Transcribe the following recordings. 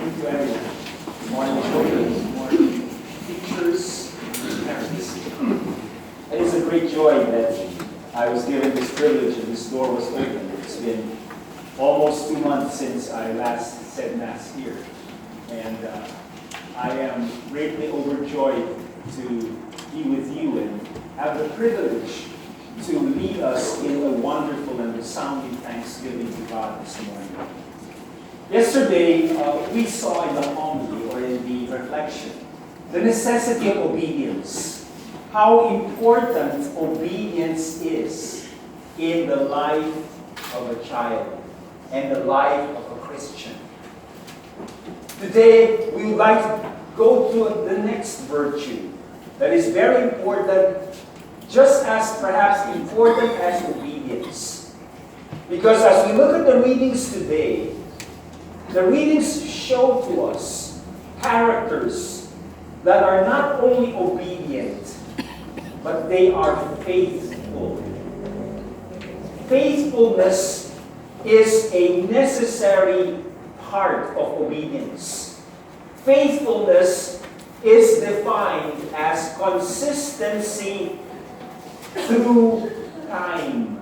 morning to everyone. Good morning, children. Good morning, teachers, parents. It is a great joy that I was given this privilege and this door was opened. It's been almost 2 months since I last said Mass here. And I am greatly overjoyed to be with you and have the privilege to lead us in a wonderful and resounding thanksgiving to God this morning. Yesterday, we saw in the homily or in the reflection the necessity of obedience, how important obedience is in the life of a child and the life of a Christian. Today, we would like to go to the next virtue that is very important, just as perhaps important as obedience. Because as we look at the readings today, the readings show to us characters that are not only obedient, but they are faithful. Faithfulness is a necessary part of obedience. Faithfulness is defined as consistency through time.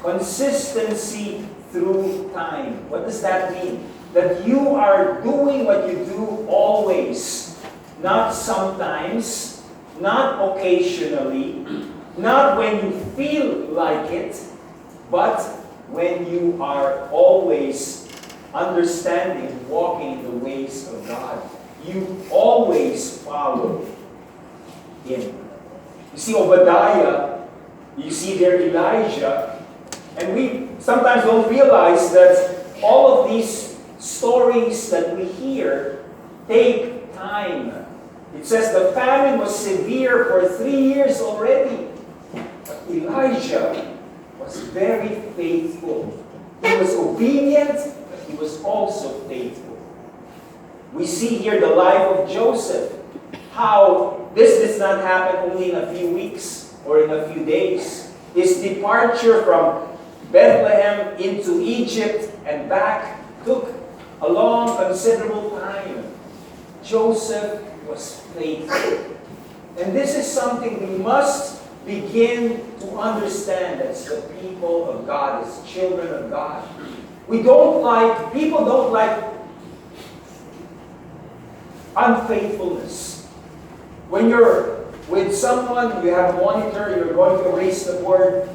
Consistency through time. What does that mean? That you are doing what you do always, not sometimes, not occasionally, not when you feel like it, but when you are always understanding, walking in the ways of God. You always follow Him. You see Obadiah, you see there Elijah, and we sometimes don't realize that all of these stories that we hear take time. It says the famine was severe for 3 years already. But Elijah was very faithful. He was obedient, but he was also faithful. We see here the life of Joseph, how this does not happen only in a few weeks or in a few days. His departure from Bethlehem into Egypt and back took a long, considerable time. Joseph was faithful. And this is something we must begin to understand as the people of God, as children of God. People don't like unfaithfulness. When you're with someone, you have a monitor, you're going to erase the board.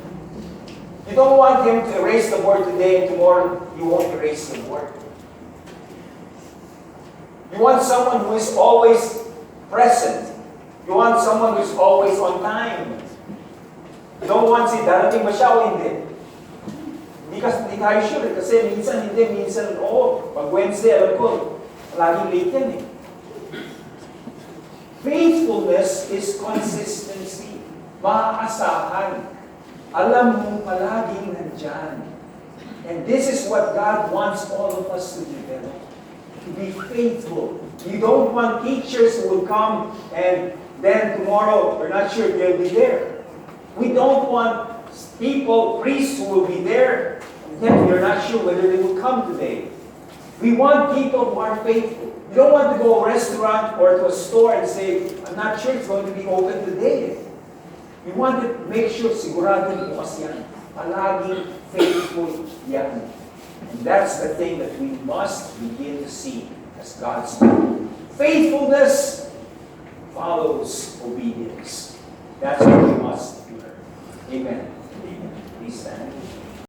You don't want him to erase the board today and tomorrow you won't erase the board. You want someone who is always present. You want someone who is always on time. You don't want si darating ba siya o hindi. Hindi tayo sure kasi minsan hindi, minsan oo. Pag Wednesday, alam ko, laging late yan eh. Faithfulness is consistency. Maaasahan. Alam mo palaging nandyan. And this is what God wants all of us to develop. To be faithful. You don't want teachers who will come and then tomorrow we're not sure if they'll be there. We don't want priests who will be there, and then we're not sure whether they will come today. We want people who are faithful. You don't want to go to a restaurant or to a store and say, I'm not sure it's going to be open today. We want to make sure sigurado bukas yan. Palaging faithful yan. And that's the thing that we must begin to see as God's people. Faithfulness follows obedience. That's what we must